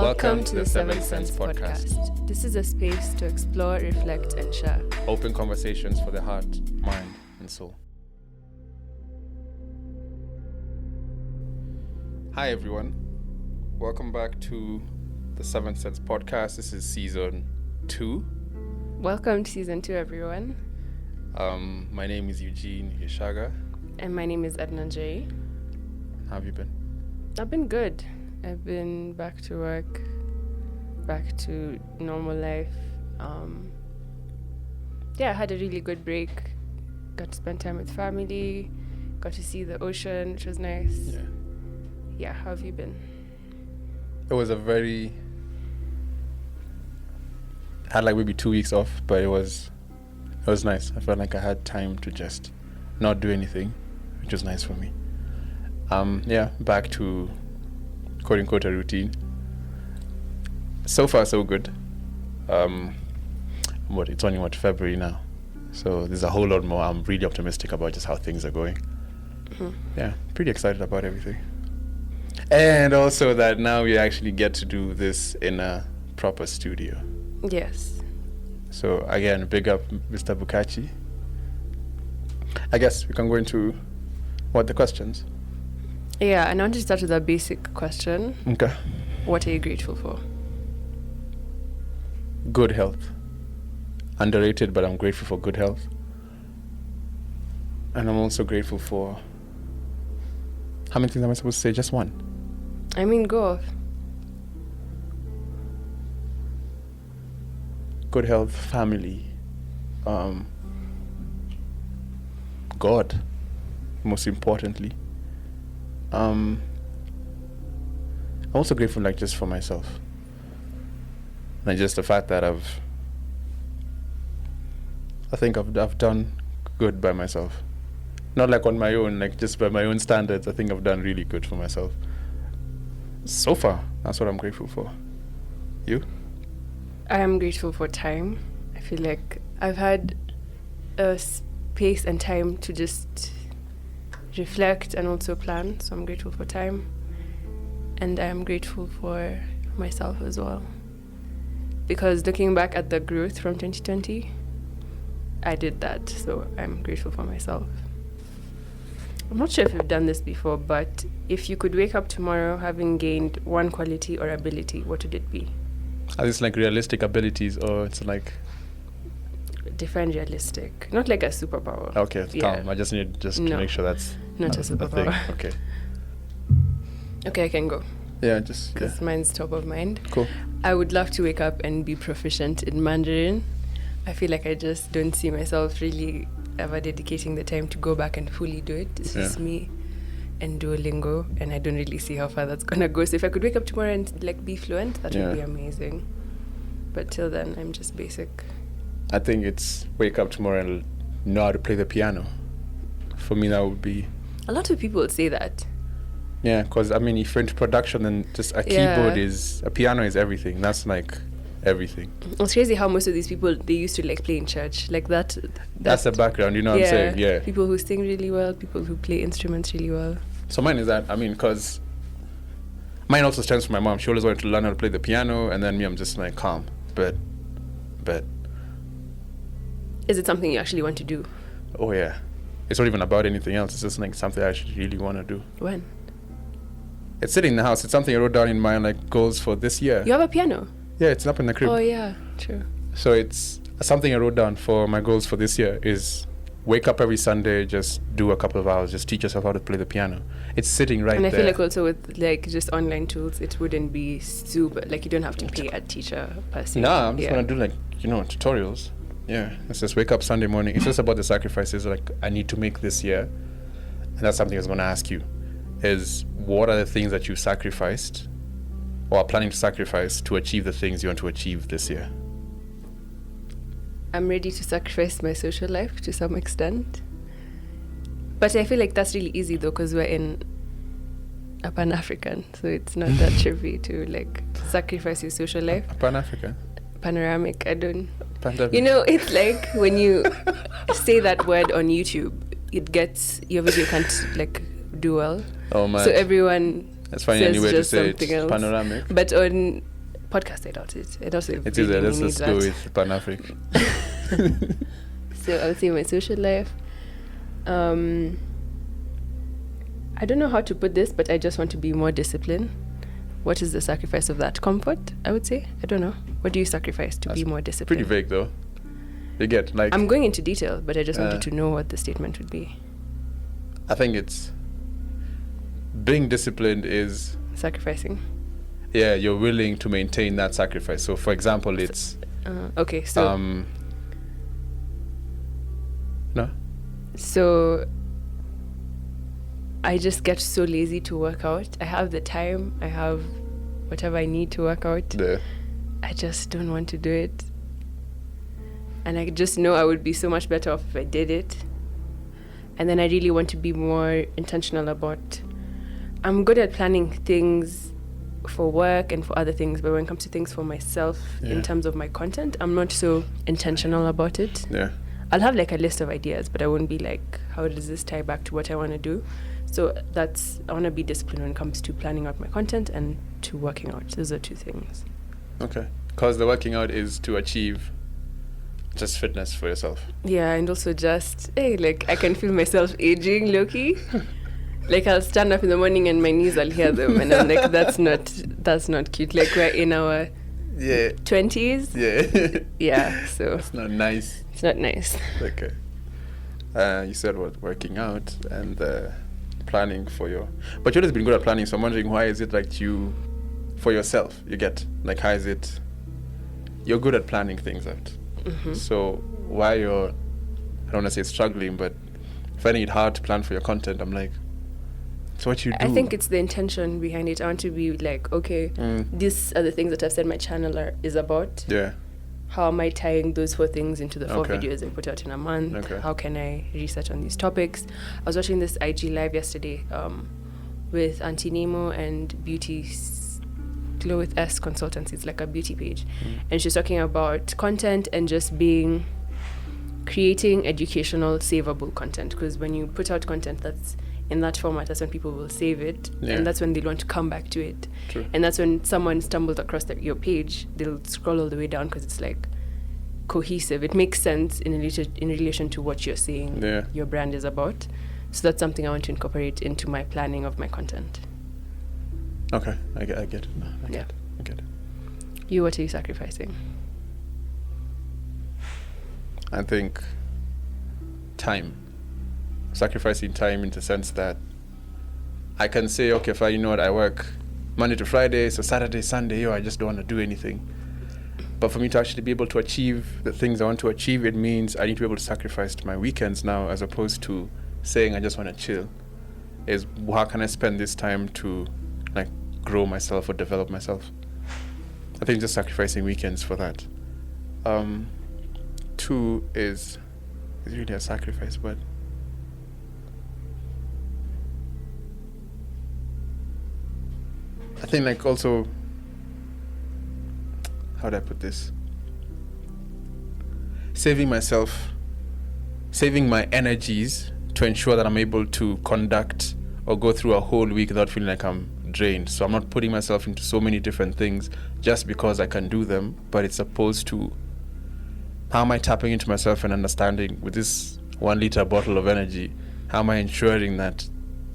Welcome to the Seventh Sense podcast. This is a space to explore, reflect, and share. Open conversations for the heart, mind, and soul. Hi, everyone. Welcome back to the Seventh Sense podcast. This is season 2. Welcome to season 2, everyone. My name is Eugene Yeshaga. And my name is Edna Njeri. How have you been? I've been good. I've been back to work, back to normal life. I had a really good break. Got to spend time with family, got to see the ocean, which was nice. Yeah, how have you been? It was I had like maybe 2 weeks off, but it was nice. I felt like I had time to just not do anything, which was nice for me. Back to quote unquote a routine. So far so good. It's only February now, so there's a whole lot more. I'm really optimistic about just how things are going. Pretty excited about everything, and also that now we actually get to do this in a proper studio. Yes. So again, big up Mr. Bukachi. I guess we can go into the questions. Yeah, and I want to start with a basic question. Okay. What are you grateful for? Good health. Underrated, but I'm grateful for good health. And I'm also grateful for... How many things am I supposed to say? Just one? I mean, go off. Good health, family, God, most importantly. I'm also grateful, just for myself, and just the fact that I've done good by myself, not on my own, just by my own standards. I think I've done really good for myself so far. That's what I'm grateful for. You? I am grateful for time. I feel like I've had a space and time to just reflect and also plan, so I'm grateful for time. And I am grateful for myself as well, because looking back at the growth from 2020, I did that, so I'm grateful for myself. I'm not sure if you've done this before, but if you could wake up tomorrow having gained one quality or ability, what would it be? Are these realistic abilities, or it's Define realistic, not like a superpower. Okay, calm. I just need to make sure that's not a superpower. Okay. Okay, I can go. Yeah, because mine's top of mind. Cool. I would love to wake up and be proficient in Mandarin. I feel like I just don't see myself really ever dedicating the time to go back and fully do it. It's just me and Duolingo, and I don't really see how far that's gonna go. So if I could wake up tomorrow and be fluent, that would be amazing. But till then, I'm just basic. I think it's wake up tomorrow and know how to play the piano. For me, that would be... A lot of people say that. Yeah, because, if you're into production, then just a keyboard a piano is everything. That's everything. It's crazy how most of these people, they used to play in church. That's the background, you know what I'm saying? Yeah. People who sing really well, people who play instruments really well. So mine is that, because mine also stems from my mom. She always wanted to learn how to play the piano, and then me, I'm just calm. But is it something you actually want to do? Oh yeah, it's not even about anything else. It's just something I actually really want to do. When? It's sitting in the house. It's something I wrote down in my goals for this year. You have a piano? Yeah, it's up in the crib. Oh yeah, true. So it's something I wrote down for my goals for this year is wake up every Sunday, just do a couple of hours, just teach yourself how to play the piano. It's sitting right there. And I feel also with just online tools, it wouldn't be super, you don't have to pay a teacher per se. Nah, I'm just gonna do tutorials. Yeah, it's just wake up Sunday morning. It's just about the sacrifices I need to make this year. And that's something I was gonna ask you, is what are the things that you sacrificed or are planning to sacrifice to achieve the things you want to achieve this year? I'm ready to sacrifice my social life to some extent. But I feel like that's really easy though, because we're in a Pan-African, so it's not that trivial to sacrifice your social life. A Pan-African? Panoramic, I don't... Pandemic. It's when you say that word on YouTube, it gets... Your video can't do well. Oh man. So everyone That's funny anyway to say something it's else. panoramic. But on podcast adulthood. Adulthood It is. really Let's needs just go that. with Pan-African. So I would say my social life. I don't know how to put this, but I just want to be more disciplined. What is the sacrifice of that? Comfort, I would say. I don't know. What do you sacrifice to be more disciplined? Pretty vague, though. You get, like... I'm going into detail, but I just wanted to know what the statement would be. I think it's... Being disciplined is... Sacrificing. Yeah, you're willing to maintain that sacrifice. So, for example, it's... Okay, so... No? So... I just get so lazy to work out. I have the time. I have whatever I need to work out. Yeah. I just don't want to do it. And I just know I would be so much better off if I did it. And then I really want to be more intentional about... I'm good at planning things for work and for other things, but when it comes to things for myself, in terms of my content, I'm not so intentional about it. Yeah. I'll have like a list of ideas, but I won't be like, how does this tie back to what I want to do? So I want to be disciplined when it comes to planning out my content and to working out. Those are two things. Okay. Because the working out is to achieve just fitness for yourself. Yeah, and also just, hey, like I can feel myself aging, low-key. Like I'll stand up in the morning and my knees, I'll hear them. And I'm like, that's not cute. Like we're in our 20s. Yeah. Yeah, so. It's not nice. It's not nice. Okay. You said what, working out and planning for your... But you've always been good at planning, so I'm wondering why is it like you, for yourself, you get, like how is it, you're good at planning things out. Mm-hmm. So why you're, I don't want to say struggling, but finding it hard to plan for your content, I'm like, so what you do? I think it's the intention behind it. I want to be like, okay, these are the things that I've said my channel is about. Yeah. How am I tying those 4 things into the 4 Okay. videos I put out in a month? Okay. How can I research on these topics? I was watching this IG live yesterday with Auntie Nemo and Glow with S Consultancy. It's like a beauty page. And she's talking about content and just creating educational, savable content. Because when you put out content that's in that format, that's when people will save it. Yeah. And that's when they'll want to come back to it. True. And that's when someone stumbles across your page, they'll scroll all the way down because it's like cohesive. It makes sense in relation to what you're saying your brand is about. So that's something I want to incorporate into my planning of my content. Okay, I get it. I get it. You, what are you sacrificing? I think time. Sacrificing time in the sense that I can say, okay, fine, you know what, I work Monday to Friday, so Saturday, Sunday, I just don't want to do anything. But for me to actually be able to achieve the things I want to achieve, it means I need to be able to sacrifice my weekends now, as opposed to saying I just want to chill. Is how can I spend this time to like grow myself or develop myself? I think just sacrificing weekends for that. 2 is really a sacrifice, but I think like also, how do I put this? Saving my energies to ensure that I'm able to conduct or go through a whole week without feeling like I'm drained. So I'm not putting myself into so many different things just because I can do them, but it's opposed to how am I tapping into myself and understanding with this 1 liter bottle of energy, how am I ensuring that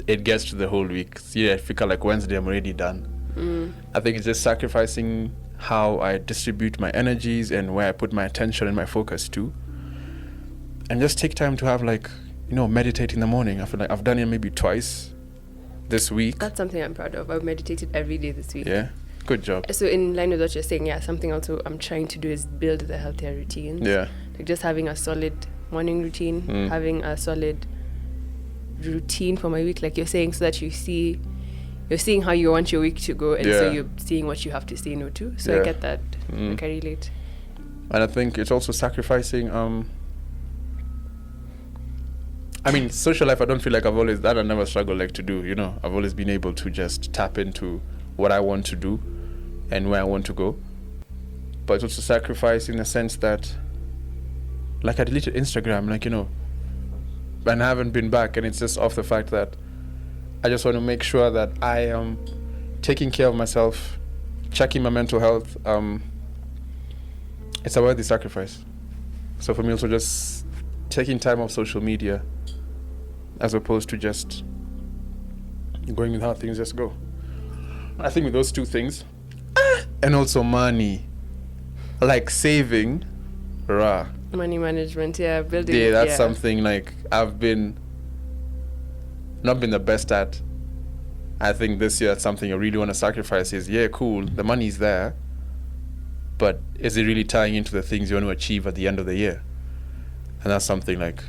it gets to the whole week? See, I feel like Wednesday I'm already done. I think it's just sacrificing how I distribute my energies and where I put my attention and my focus to. And just take time to have meditate in the morning. I feel like I've done it maybe twice this week. That's something I'm proud of. I've meditated every day this week. Yeah, good job. So in line with what you're saying, something also I'm trying to do is build the healthier routines. Yeah. Like just having a solid morning routine, having a solid routine for my week, like you're saying, so that you're seeing how you want your week to go, and so you're seeing what you have to say no to. So I get that. Like I relate. And I think it's also sacrificing social life, I don't feel like I've always, that I never struggled to do, I've always been able to just tap into what I want to do and where I want to go. But it's also sacrifice in the sense that, I deleted Instagram, and I haven't been back, and it's just off the fact that I just want to make sure that I am taking care of myself checking my mental health, it's a worthy sacrifice. So for me also just taking time off social media as opposed to just going with how things just go. I think with those two things, and also money, like saving, money management, building. Yeah, that's something like I've not been the best at. I think this year that's something I really want to sacrifice is, cool, the money's there, but is it really tying into the things you want to achieve at the end of the year? And that's something like,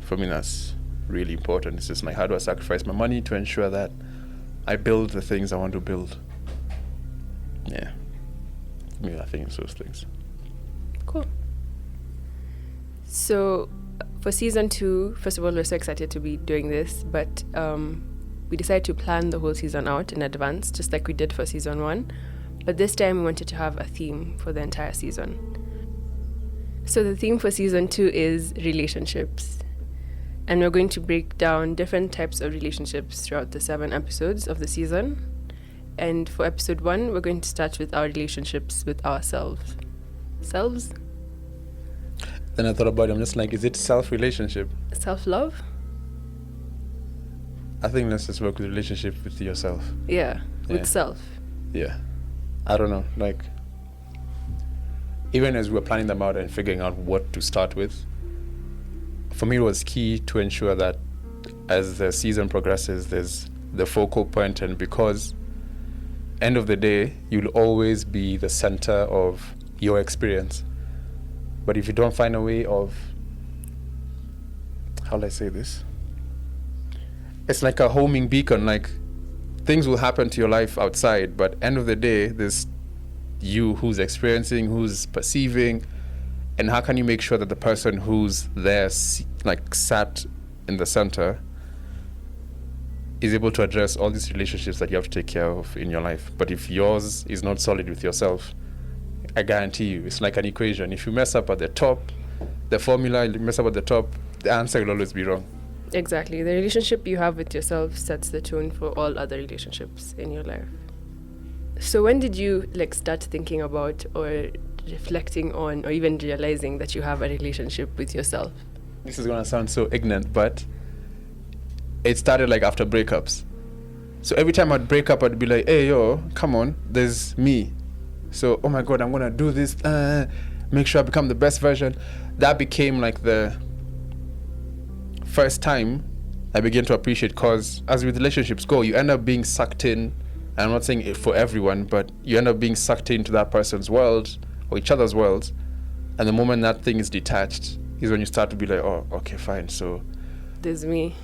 for me that's really important. It's just like, how do I sacrifice my money to ensure that I build the things I want to build? Yeah. For me, I think it's those things. Cool. So for season 2, first of all, we're so excited to be doing this, but we decided to plan the whole season out in advance, just like we did for season 1. But this time we wanted to have a theme for the entire season. So the theme for season 2 is relationships. And we're going to break down different types of relationships throughout the 7 episodes of the season. And for episode 1, we're going to start with our relationships with ourselves. Selves? Then I thought about it, I'm just like, is it self-relationship? Self-love? I think let's just work with relationship with yourself. With self. Yeah. I don't know, like, even as we were planning them out and figuring out what to start with, for me it was key to ensure that as the season progresses, there's the focal point, and because end of the day, you'll always be the center of your experience. But if you don't find a way of, how do I say this? It's like a homing beacon, like things will happen to your life outside, but end of the day, there's you who's experiencing, who's perceiving, and how can you make sure that the person who's there, like sat in the center, is able to address all these relationships that you have to take care of in your life. But if yours is not solid with yourself, I guarantee you, it's like an equation. If you mess up at the top, the formula, you mess up at the top, the answer will always be wrong. Exactly. The relationship you have with yourself sets the tone for all other relationships in your life. So when did you start thinking about or reflecting on or even realizing that you have a relationship with yourself? This is going to sound so ignorant, but it started after breakups. So every time I'd break up, I'd be like, hey, yo, come on, there's me. So, oh my God, I'm going to do this, make sure I become the best version. That became the first time I began to appreciate, because as with relationships go, you end up being sucked in. And I'm not saying it for everyone, but you end up being sucked into that person's world or each other's worlds. And the moment that thing is detached is when you start to be like, oh, okay, fine. So there's me,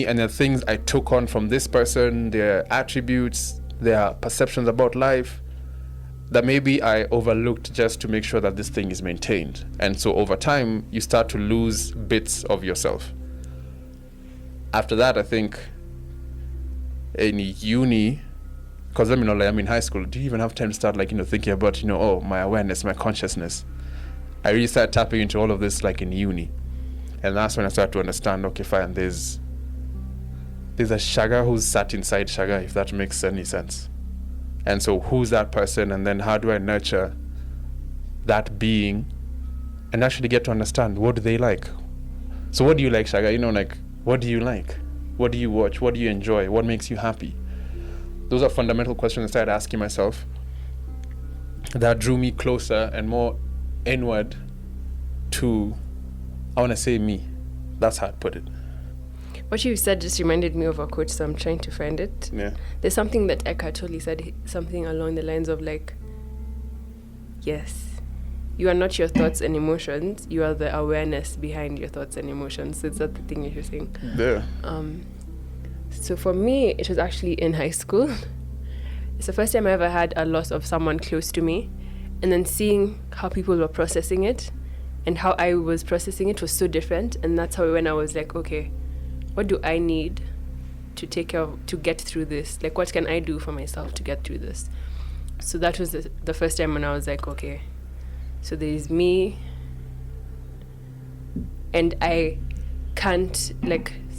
and the things I took on from this person, their attributes, their perceptions about life, that maybe I overlooked just to make sure that this thing is maintained. And so over time, you start to lose bits of yourself. After that, I think in uni, because I'm in high school, do you even have time to start thinking about, my awareness, my consciousness? I really started tapping into all of this in uni. And that's when I started to understand, okay, fine, there's a Shaga who's sat inside Shaga, if that makes any sense. And so who's that person, and then how do I nurture that being and actually get to understand, what do they like? So what do you like, Shaga? What do you like? What do you watch? What do you enjoy? What makes you happy? Those are fundamental questions I started asking myself that drew me closer and more inward to, I want to say, me. That's how I'd put it. What you said just reminded me of a quote, so I'm trying to find it. Yeah. There's something that Eckhart Tolle said, something along the lines of yes, you are not your thoughts and emotions, you are the awareness behind your thoughts and emotions. So is that the thing you're saying? Yeah. So for me, it was actually in high school. It's the first time I ever had a loss of someone close to me. And then seeing how people were processing it and how I was processing it was so different. And that's how when I was like, okay, what do I need to take care of, to get through this? What can I do for myself to get through this? So that was the first time when I was like, okay, so there is me, and I can't,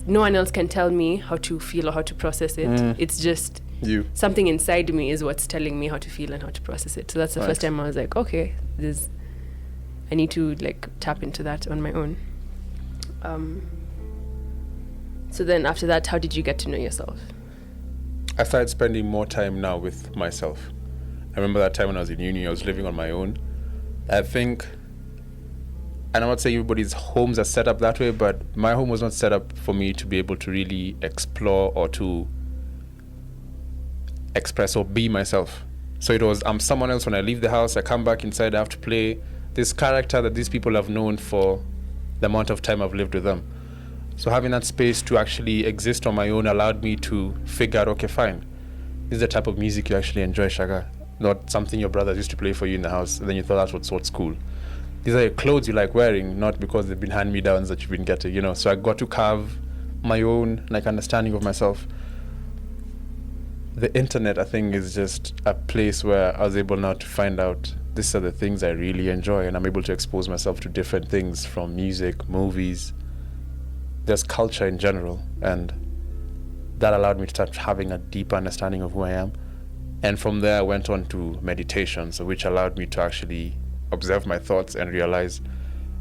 no one else can tell me how to feel or how to process it. It's just something inside me is what's telling me how to feel and how to process it. So that's the first time I was like, okay, I need to like tap into that on my own. So then after that, how did you get to know yourself? I started spending more time now with myself. I remember that time when I was in uni, I was living on my own. I think, and I'm not saying everybody's homes are set up that way, but my home was not set up for me to be able to really explore or to express or be myself. So it was, I'm someone else when I leave the house, I come back inside, I have to play this character that these people have known for the amount of time I've lived with them. So having that space to actually exist on my own allowed me to figure out, okay, fine, this is the type of music you actually enjoy, Shaga. Not something your brothers used to play for you in the house, and then you thought that's what's cool. These are your clothes you like wearing, not because they've been hand-me-downs that you've been getting, So I got to carve my own understanding of myself. The internet, I think, is just a place where I was able now to find out these are the things I really enjoy, and I'm able to expose myself to different things from music, movies, there's culture in general, and that allowed me to start having a deeper understanding of who I am. And from there I went on to meditation, so which allowed me to actually observe my thoughts and realize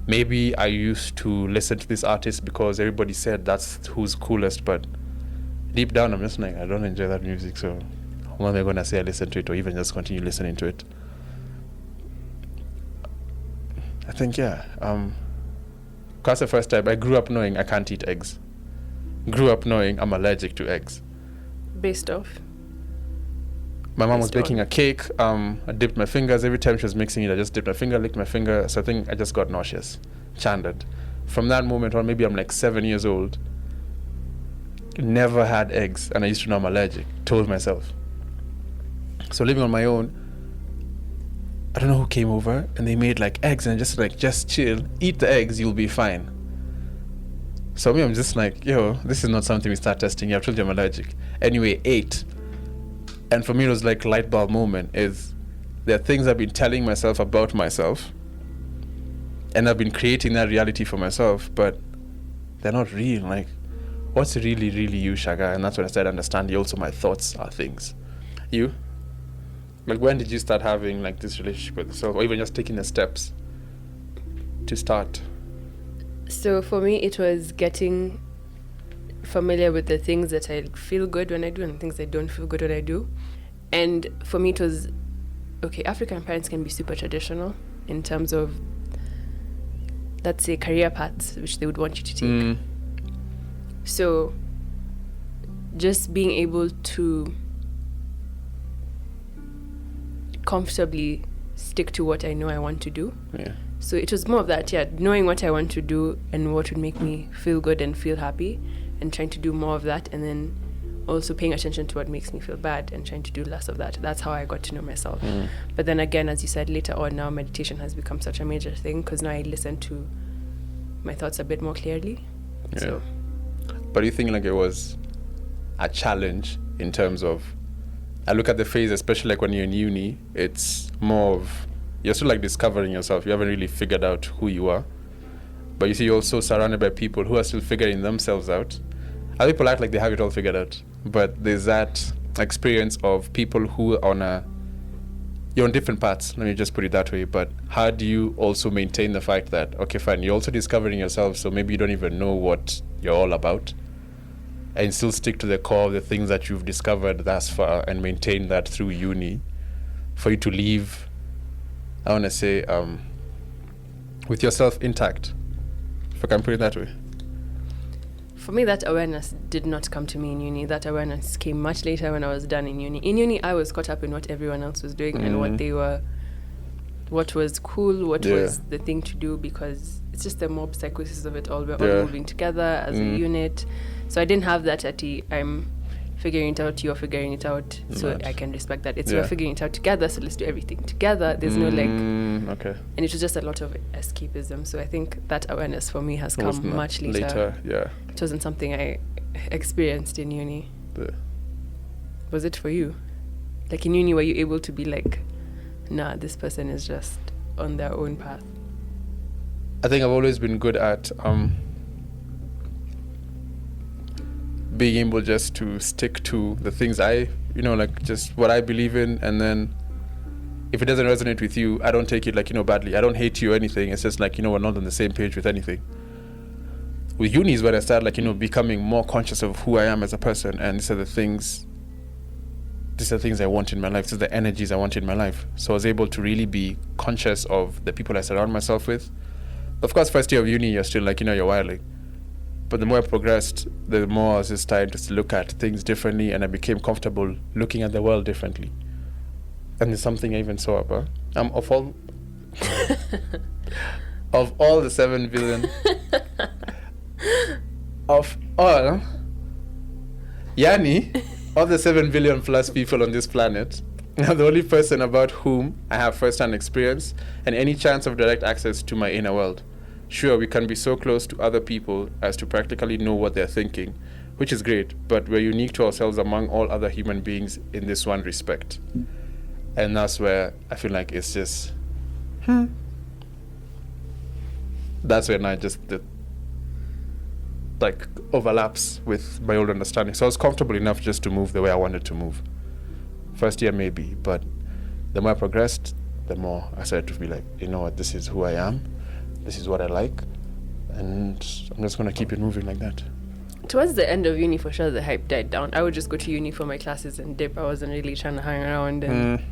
maybe I used to listen to this artist because everybody said that's who's coolest, but deep down I'm just like, I don't enjoy that music, so how am I going to say I listen to it or even just continue listening to it? I think, because the first time I grew up knowing I can't eat eggs. Grew up knowing I'm allergic to eggs. Based off? My mom was baking a cake. I dipped my fingers. Every time she was mixing it, I just dipped my finger, licked my finger. So I think I just got nauseous. Chanded. From that moment on, maybe I'm like 7 years old. Never had eggs. And I used to know I'm allergic. Told myself. So living on my own, I don't know who came over and they made like eggs and just chill. Eat the eggs, you'll be fine. So me, I'm just like, this is not something we start testing. Yeah, I told you I'm allergic. Anyway, ate. And for me, it was like light bulb moment. Is there are things I've been telling myself about myself, and I've been creating that reality for myself, but they're not real. Like, what's really, really you, Shaga? And that's when I started understanding also my thoughts are things. You? Like, when did you start having like this relationship with yourself, or even just taking the steps to start? So for me, it was getting familiar with the things that I feel good when I do and things I don't feel good when I do. And for me, it was, okay, African parents can be super traditional in terms of, let's say, career paths, which they would want you to take. So just being able to comfortably stick to what I know I want to do. Yeah. So it was more of that, knowing what I want to do and what would make me feel good and feel happy, and trying to do more of that, and then also paying attention to what makes me feel bad and trying to do less of that. That's how I got to know myself. But then again, as you said, later on now meditation has become such a major thing because now I listen to my thoughts a bit more clearly. Yeah. So. But do you think like it was a challenge in terms of, I look at the phase, especially like when you're in uni, it's more of, you're still like discovering yourself. You haven't really figured out who you are. But you see, you're also surrounded by people who are still figuring themselves out. Other people act like they have it all figured out. But there's that experience of people who are you're on different paths, let me just put it that way. But how do you also maintain the fact that, okay, fine, you're also discovering yourself, so maybe you don't even know what you're all about, and still stick to the core of the things that you've discovered thus far and maintain that through uni for you to leave, I want to say, with yourself intact, if I can put it that way. For me, that awareness did not come to me in uni. That awareness came much later when I was done in uni. In uni, I was caught up in what everyone else was doing and what was cool, what was the thing to do, because it's just the mob psychosis of it all. We're all moving together as a unit. So I didn't have that I'm figuring it out, you're figuring it out, so I can respect that. It's we're figuring it out together, so let's do everything together. There's no okay. And it was just a lot of escapism. So I think that awareness for me has come much later. It wasn't something I experienced in uni. Was it for you? Like in uni, were you able to be like, nah, this person is just on their own path? I think I've always been good at being able just to stick to the things like just what I believe in, and then if it doesn't resonate with you, I don't take it badly. I don't hate you or anything. It's just we're not on the same page with anything. With uni is where I start becoming more conscious of who I am as a person, and these are the things I want in my life. These are the energies I want in my life. So I was able to really be conscious of the people I surround myself with. Of course, first year of uni, you're still you're wilding. But the more I progressed, the more I was just starting to look at things differently, and I became comfortable looking at the world differently. And there's something I even saw about of all of all the 7 billion of all of the 7 billion plus people on this planet, I'm the only person about whom I have first-hand experience and any chance of direct access to my inner world. Sure, we can be so close to other people as to practically know what they're thinking, which is great, but we're unique to ourselves among all other human beings in this one respect. And that's where I feel like it's just that's when I just overlaps with my old understanding. So I was comfortable enough just to move the way I wanted to move. First year maybe, but the more I progressed, the more I started to be like, you know what, this is who I am, this is what I like, and I'm just going to keep it moving like that. Towards the end of uni, for sure, the hype died down. I would just go to uni for my classes and dip. I wasn't really trying to hang around and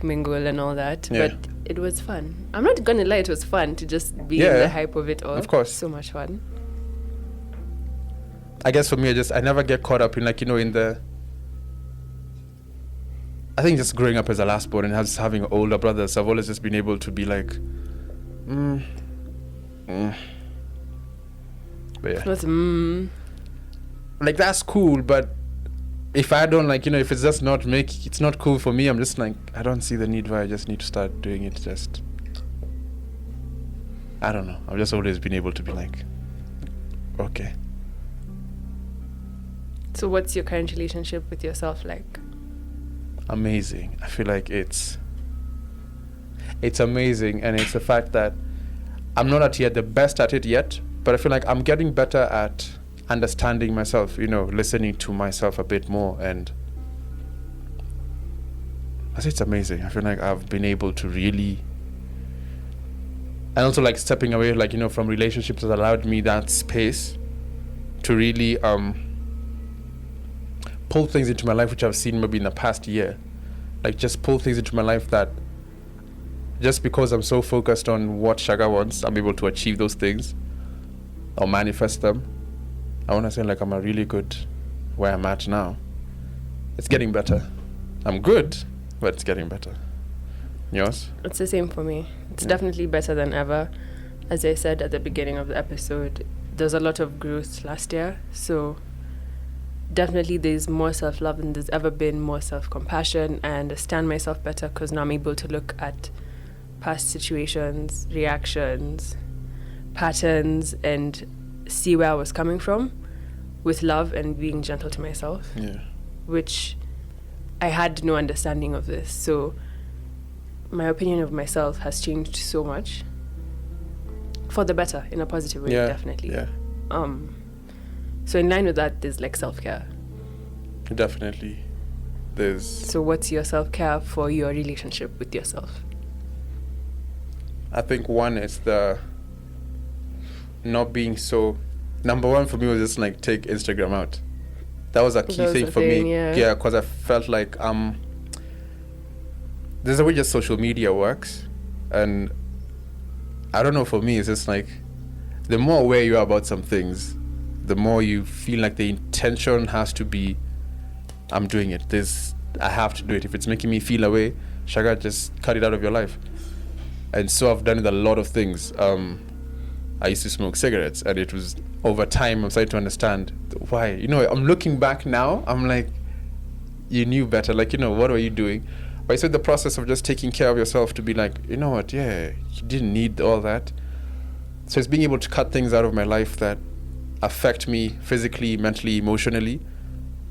mingle and all that. Yeah. But it was fun. I'm not going to lie, it was fun to just be in the hype of it all. Of course. So much fun. I guess for me, I never get caught up in in the... I think just growing up as a last born and having older brothers, I've always just been able to be but yeah. What's that's cool, but if I don't if it's just it's not cool for me, I'm just I don't see the need why I just need to start doing it. Just I don't know. I've just always been able to be okay. So what's your current relationship with yourself like? Amazing. I feel like it's amazing, and it's the fact that I'm not yet the best at it yet, but I feel like I'm getting better at understanding myself, listening to myself a bit more, and I say it's amazing. I feel like I've been able to really, and also stepping away from relationships has allowed me that space to really pull things into my life which I've seen maybe in the past year, just pull things into my life that just because I'm so focused on what Shaga wants, I'm able to achieve those things or manifest them. I want to say I'm a really good where I'm at now. It's getting better. I'm good, but it's getting better. Yours? It's the same for me. It's definitely better than ever. As I said at the beginning of the episode, there's a lot of growth last year, so definitely there's more self-love than there's ever been, more self-compassion, and understand myself better because now I'm able to look at past situations, reactions, patterns, and see where I was coming from with love and being gentle to myself. Yeah. Which I had no understanding of this. So my opinion of myself has changed so much for the better, in a positive way, definitely. Yeah. So in line with that, there's self-care. Definitely. There's... So what's your self-care for your relationship with yourself? I think one is the not being so... Number one for me was just take Instagram out. That was a key thing for me. Yeah, because I felt there's a way just social media works, and I don't know, for me it's just the more aware you are about some things, the more you feel the intention has to be, I'm doing it. I have to do it. If it's making me feel away, Shaga, just cut it out of your life. And so I've done it a lot of things. I used to smoke cigarettes, and it was over time I'm starting to understand why. I'm looking back now, I'm you knew better. What were you doing? But I said the process of just taking care of yourself to be you know what, you didn't need all that. So it's being able to cut things out of my life that affect me physically, mentally, emotionally.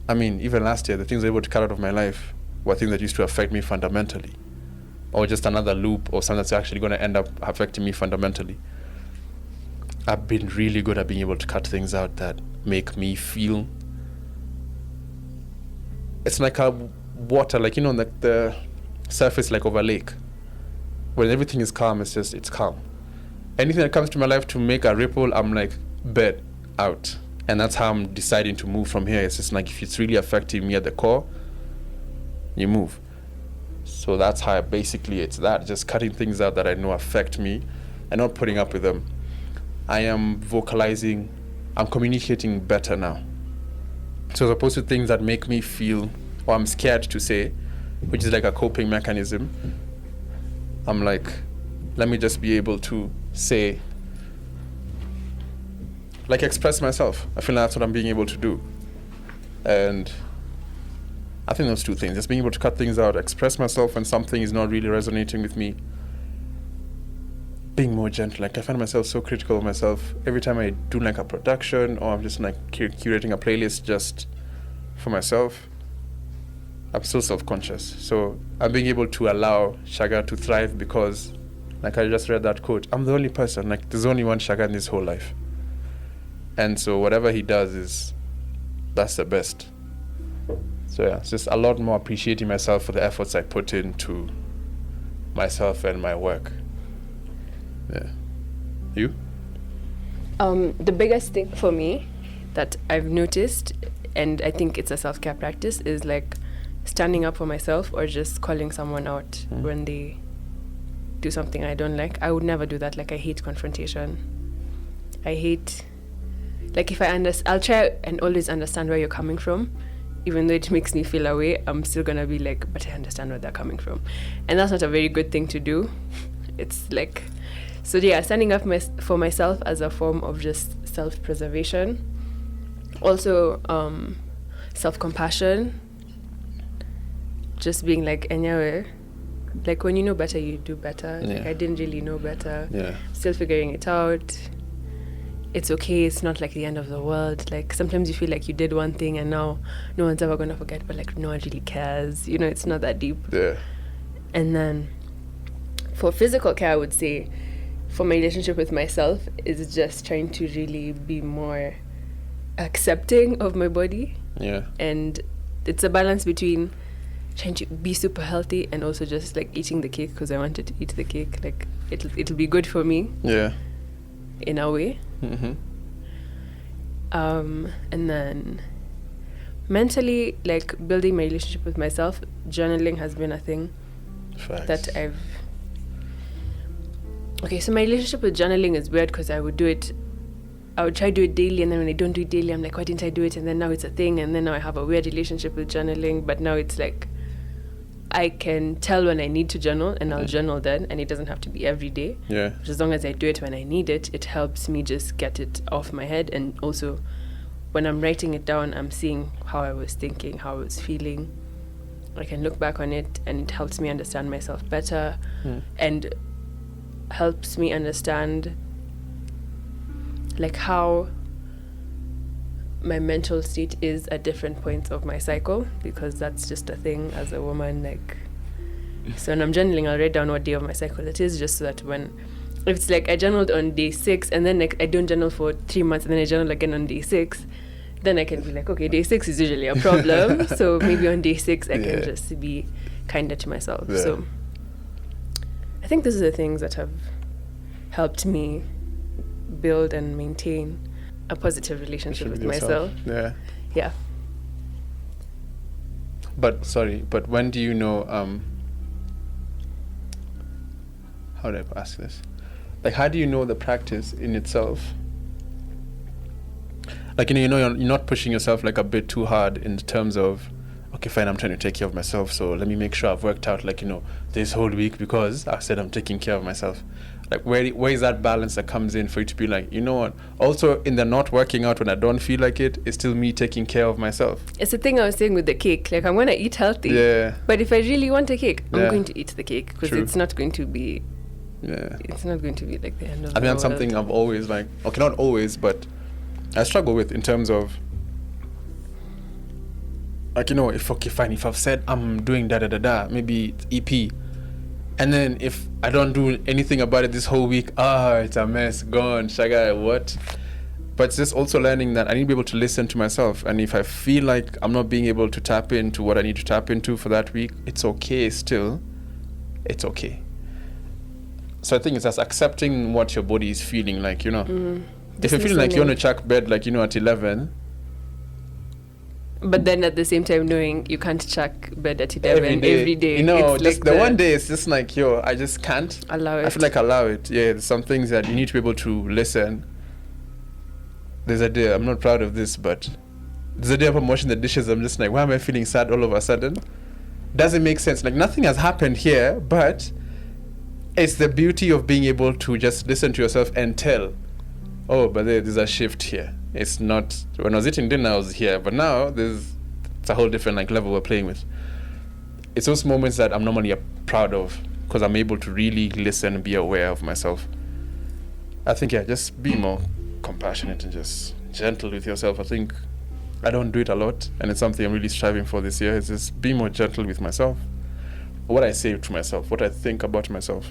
I mean, even last year, the things I was able to cut out of my life were things that used to affect me fundamentally, or just another loop or something that's actually going to end up affecting me fundamentally. I've been really good at being able to cut things out that make me feel. It's like a water, like, like the surface, like of a lake. When everything is calm, it's calm. Anything that comes to my life to make a ripple, I'm like, bet out. And that's how I'm deciding to move from here. It's just like, if it's really affecting me at the core, you move. So that's how basically it's that, just cutting things out that I know affect me and not putting up with them. I am vocalizing, I'm communicating better now. So as opposed to things that make me feel, or I'm scared to say, which is like a coping mechanism, I'm like, let me just be able to say, like, express myself. I feel like that's what I'm being able to do. And I think those two things, just being able to cut things out, express myself when something is not really resonating with me, being more gentle. Like, I find myself so critical of myself every time I do like a production, or I'm just like curating a playlist just for myself. I'm still self-conscious. So I'm being able to allow Shaga to thrive because, like I just read that quote, I'm the only person, like there's only one Shaga in his whole life. And so whatever he does that's the best. So yeah, it's just a lot more appreciating myself for the efforts I put into myself and my work. Yeah. You? The biggest thing for me that I've noticed, and I think it's a self-care practice, is like standing up for myself or just calling someone out when they do something I don't like. I would never do that. Like, I hate confrontation. I hate, like, if I'll try and always understand where you're coming from. Even though it makes me feel away, I'm still gonna be like, but I understand where they're coming from. And that's not a very good thing to do. It's like, so yeah, standing up for myself as a form of just self-preservation. Also, self-compassion. Just being like, Njeri, like, when you know better, you do better. Yeah. Like, I didn't really know better. Yeah. Still figuring it out. It's okay, it's not like the end of the world. Like, sometimes you feel like you did one thing and now no one's ever gonna forget, but like, no one really cares. You know, it's not that deep. Yeah. And then for physical care, I would say, for my relationship with myself, is just trying to really be more accepting of my body. Yeah. And it's a balance between trying to be super healthy and also just like eating the cake because I wanted to eat the cake. Like, it'll be good for me. Yeah. In a way. Mm-hmm. And then mentally, like, building my relationship with myself, journaling has been a thing. Facts. That I've... Okay, so my relationship with journaling is weird because I would try to do it daily, and then when I don't do it daily, I'm like, why didn't I do it? And then now it's a thing, and then now I have a weird relationship with journaling, but now it's like, I can tell when I need to journal, and I'll journal then, and it doesn't have to be every day. Yeah. As long as I do it when I need it, it helps me just get it off my head. And also, when I'm writing it down, I'm seeing how I was thinking, how I was feeling. I can look back on it, and it helps me understand myself better, and helps me understand, like, how my mental state is at different points of my cycle, because that's just a thing as a woman. Like, so when I'm journaling, I'll write down what day of my cycle it is, just so that when, if it's like I journaled on day 6 and then like I don't journal for 3 months and then I journal again on day 6, then I can be like, okay, day 6 is usually a problem. So maybe on day 6 I can just be kinder to myself. Yeah. So I think these are the things that have helped me build and maintain a positive relationship with myself. Yeah. Yeah. But when do you know, how do I ask this? Like, how do you know the practice in itself? Like, you're not pushing yourself like a bit too hard in terms of, okay, fine, I'm trying to take care of myself, so let me make sure I've worked out, like, this whole week because I said I'm taking care of myself. Like, where is that balance that comes in for you to be like, you know what? Also, in the not working out when I don't feel like it, it's still me taking care of myself. It's the thing I was saying with the cake. Like, I'm going to eat healthy. Yeah. But if I really want a cake, I'm going to eat the cake because True. it's not going to be... Yeah. It's not going to be like the end of the world. I think that's something I've always, like, okay, not always, but I struggle with in terms of, like, if I've said I'm doing da-da-da-da, maybe it's EP, And then if I don't do anything about it this whole week, it's a mess, gone, shaga, what? But it's just also learning that I need to be able to listen to myself. And if I feel like I'm not being able to tap into what I need to tap into for that week, it's okay still. It's okay. So I think it's just accepting what your body is feeling like, you know. If you're feeling like you want to chuck bed, like, you know, at 11. But then at the same time knowing you can't chuck bed at 11 every day. You know, it's just like the one day it's just like, I just can't. Allow it. I feel like allow it. Yeah, there's some things that you need to be able to listen. There's a day, I'm not proud of this, but there's a day I'm washing the dishes, I'm just like, why am I feeling sad all of a sudden? Doesn't make sense. Like, nothing has happened here, but it's the beauty of being able to just listen to yourself and tell, but there's a shift here. It's not, when I was eating dinner, I was here, but now it's a whole different like level we're playing with. It's those moments that I'm normally proud of, because I'm able to really listen and be aware of myself. I think, just be more compassionate and just gentle with yourself. I think I don't do it a lot, and it's something I'm really striving for this year, is just be more gentle with myself. What I say to myself, what I think about myself.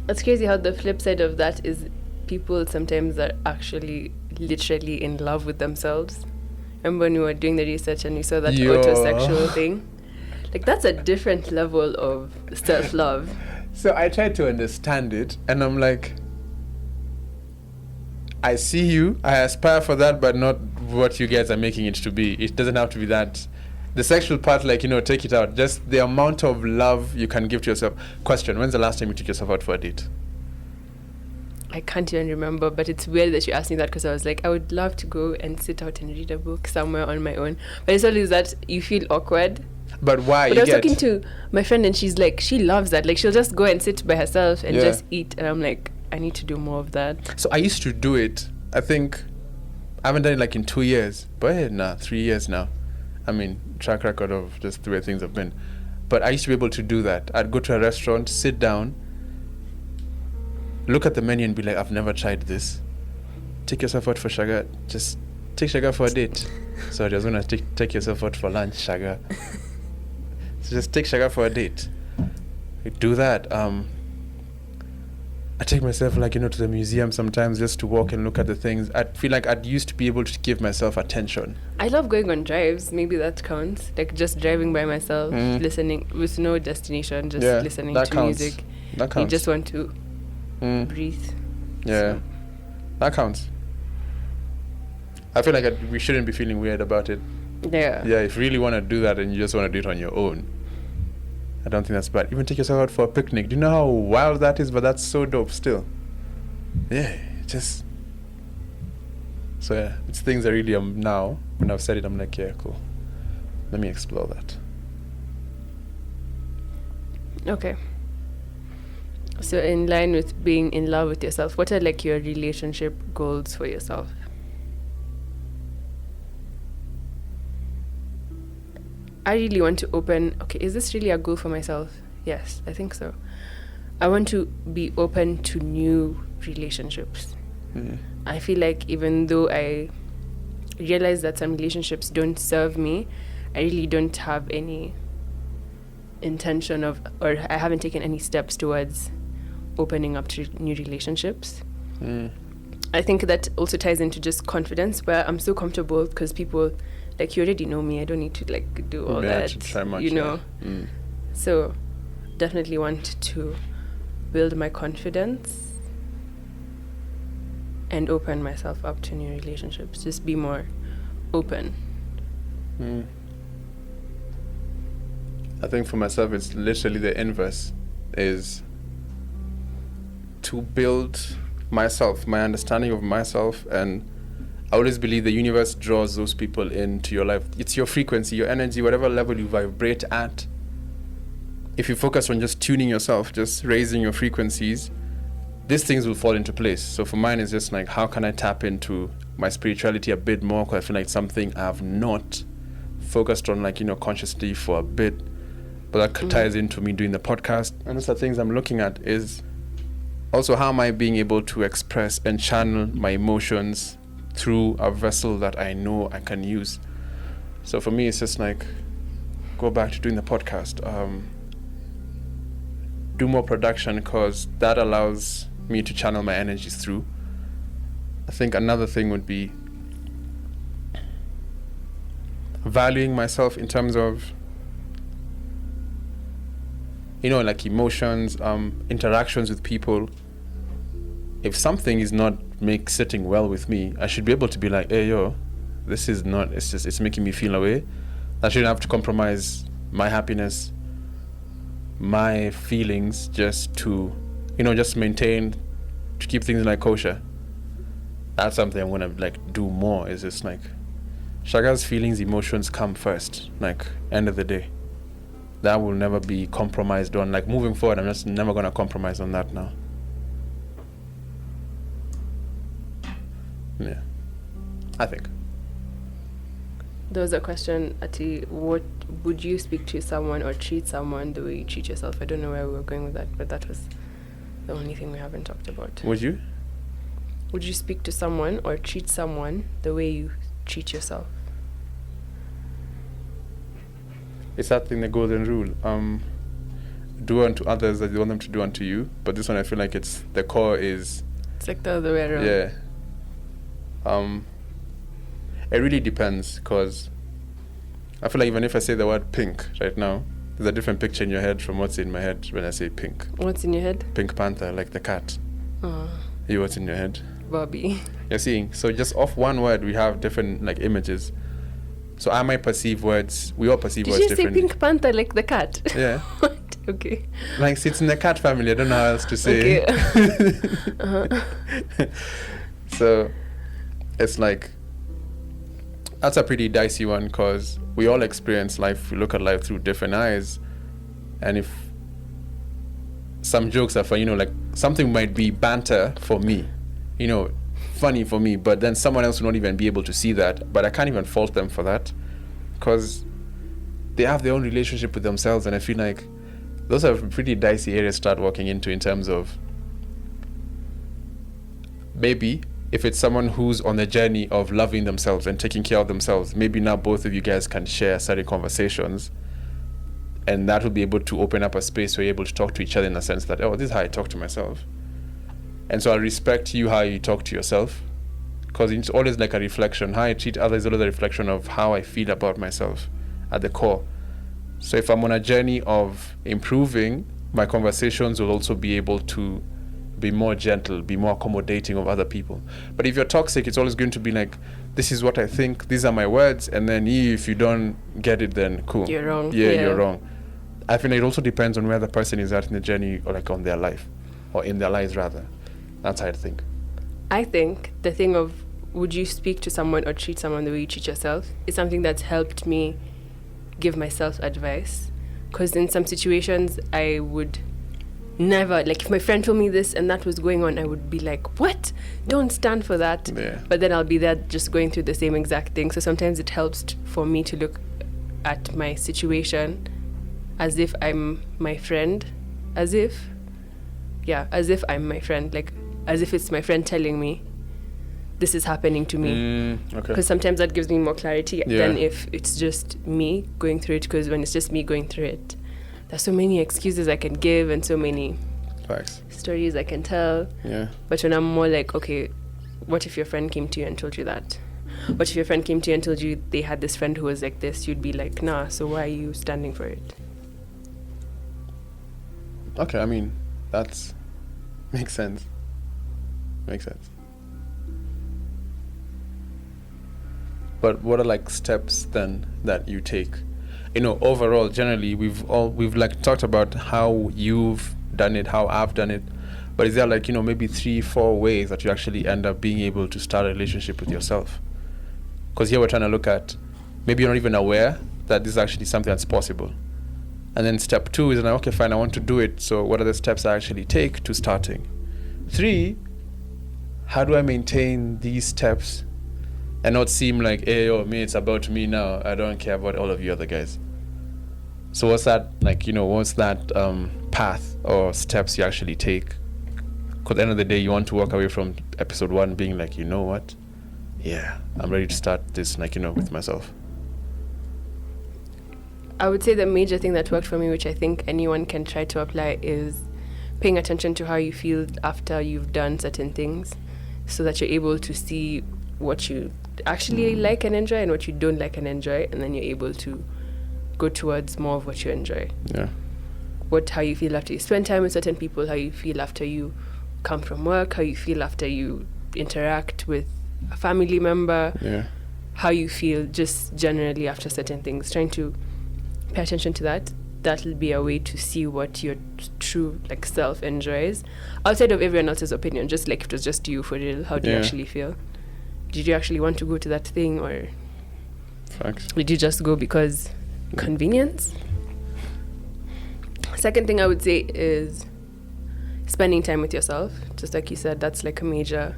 It's crazy how the flip side of that is people sometimes are actually literally in love with themselves. Remember when we were doing the research and we saw that autosexual thing? Like, that's a different level of self-love. So I tried to understand it, and I'm like, I see you, I aspire for that, but not what you guys are making it to be. It doesn't have to be that. The sexual part, like, take it out. Just the amount of love you can give to yourself. Question, when's the last time you took yourself out for a date? I can't even remember, but it's weird that you asked me that, because I was like, I would love to go and sit out and read a book somewhere on my own. But it's always that you feel awkward. But why? But I was talking to my friend, and she's like, she loves that. Like, she'll just go and sit by herself and just eat. And I'm like, I need to do more of that. So I used to do it. I think I haven't done it like in 2 years, but 3 years now. I mean, track record of just the way things have been. But I used to be able to do that. I'd go to a restaurant, sit down, look at the menu and be like, I've never tried this. Take yourself out for Shaga. Just take Shaga for a date. So I was going to take yourself out for lunch, Shaga. So just take Shaga for a date. I do that. I take myself to the museum sometimes just to walk and look at the things. I feel like I used to be able to give myself attention. I love going on drives. Maybe that counts. Like, just driving by myself, listening with no destination, just listening to counts. music. That counts. You just want to breathe. Yeah, so. That counts. I feel like we shouldn't be feeling weird about it. Yeah. Yeah, if you really want to do that and you just want to do it on your own, I don't think that's bad. Even take yourself out for a picnic. Do you know how wild that is? But that's so dope still. Yeah, just... So yeah, it's things I really am now. When I've said it, I'm like, yeah, cool. Let me explore that. Okay. So in line with being in love with yourself, what are like your relationship goals for yourself? I really want to open... Okay, is this really a goal for myself? Yes, I think so. I want to be open to new relationships. I feel like even though I realize that some relationships don't serve me, I really don't have any intention of, or I haven't taken any steps towards opening up to new relationships. I think that also ties into just confidence, where I'm so comfortable because people... Like, you already know me. I don't need to, like, do all that, to try much, So, definitely want to build my confidence and open myself up to new relationships. Just be more open. I think for myself, it's literally the inverse. Is to build myself, my understanding of myself, and I always believe the universe draws those people into your life. It's your frequency, your energy, whatever level you vibrate at. If you focus on just tuning yourself, just raising your frequencies, these things will fall into place. So for mine, it's just like, how can I tap into my spirituality a bit more? Because I feel like it's something I have not focused on, like, consciously for a bit. But that ties into me doing the podcast. And those are things I'm looking at is also how am I being able to express and channel my emotions through a vessel that I know I can use. So for me, it's just like, go back to doing the podcast. do more production, because that allows me to channel my energies through. I think another thing would be valuing myself in terms of, like emotions, interactions with people. If something is not sitting well with me, I should be able to be like, hey, yo, this is not, it's making me feel away. I shouldn't have to compromise my happiness, my feelings, just to, just maintain, to keep things like kosher. That's something I'm gonna do more. Is just Shaga's feelings, emotions come first. End of the day, that will never be compromised on. Moving forward, I'm just never gonna compromise on that now. Yeah, I think. There was a question, Ati, what would you speak to someone or treat someone the way you treat yourself? I don't know where we were going with that, but that was the only thing we haven't talked about. Would you? Would you speak to someone or treat someone the way you treat yourself? It's that thing, the golden rule. Do unto others as you want them to do unto you. But this one, I feel like the core is... It's the other way around. Yeah. It really depends, because I feel like even if I say the word pink right now, there's a different picture in your head from what's in my head when I say pink. What's in your head? Pink Panther, like the cat. You, what's in your head? Bobby. You're seeing? So just off one word, we have different images. So I might perceive words, we all perceive words differently. Did you say Pink Panther like the cat? Yeah. What? Okay. It's in the cat family, I don't know how else to say. Okay. So it's that's a pretty dicey one, because we all experience life, we look at life through different eyes. And if some jokes are funny, something might be banter for me, funny for me, but then someone else will not even be able to see that. But I can't even fault them for that, because they have their own relationship with themselves. And I feel like those are pretty dicey areas to start walking into, in terms of maybe if it's someone who's on the journey of loving themselves and taking care of themselves, maybe now both of you guys can share certain conversations, and that will be able to open up a space where you're able to talk to each other in the sense that, oh, this is how I talk to myself. And so I respect you, how you talk to yourself, because it's always a reflection. How I treat others is always a reflection of how I feel about myself at the core. So if I'm on a journey of improving, my conversations will also be able to be more gentle, be more accommodating of other people. But if you're toxic, it's always going to be this is what I think, these are my words, and then if you don't get it, then cool. You're wrong. Yeah, you're wrong. I think it also depends on where the person is at in the journey, or on their life, or in their lives rather. That's how I think. I think the thing of would you speak to someone or treat someone the way you treat yourself is something that's helped me give myself advice. Because in some situations, I would never, if my friend told me this and that was going on, I would be like, what? Don't stand for that. Yeah. But then I'll be there just going through the same exact thing. So sometimes it helps for me to look at my situation as if I'm my friend. As if I'm my friend. As if it's my friend telling me this is happening to me. Okay. Because sometimes that gives me more clarity than if it's just me going through it. Because when it's just me going through it, there's so many excuses I can give and so many Facts. stories I can tell. Yeah. But when I'm more okay, what if your friend came to you and told you that? What if your friend came to you and told you they had this friend who was like this? You'd be like, nah, so why are you standing for it? Okay, I mean, makes sense. Makes sense. But what are steps then that you take? Overall, generally, we've talked about how you've done it, how I've done it. But is there maybe 3-4 ways that you actually end up being able to start a relationship with yourself? Because here we're trying to look at, maybe you're not even aware that this is actually something that's possible. And then step 2 is okay, fine, I want to do it. So what are the steps I actually take to starting? 3, how do I maintain these steps and not seem like, hey, yo, me, it's about me now. I don't care about all of you other guys. So what's that, what's that path or steps you actually take? Because at the end of the day, you want to walk away from episode 1 being like, you know what? Yeah, I'm ready to start this, with myself. I would say the major thing that worked for me, which I think anyone can try to apply, is paying attention to how you feel after you've done certain things, so that you're able to see what you actually like and enjoy and what you don't like and enjoy, and then you're able to go towards more of what you enjoy. Yeah. How you feel after you spend time with certain people, how you feel after you come from work, how you feel after you interact with a family member, Yeah. how you feel just generally after certain things. Trying to pay attention to that. That'll be a way to see what your true like self enjoys outside of everyone else's opinion. Just like if it was just you for real, how do you actually feel? Did you actually want to go to that thing, or Facts. did you just go because convenience? Second thing I would say is spending time with yourself. Just like you said, that's like a major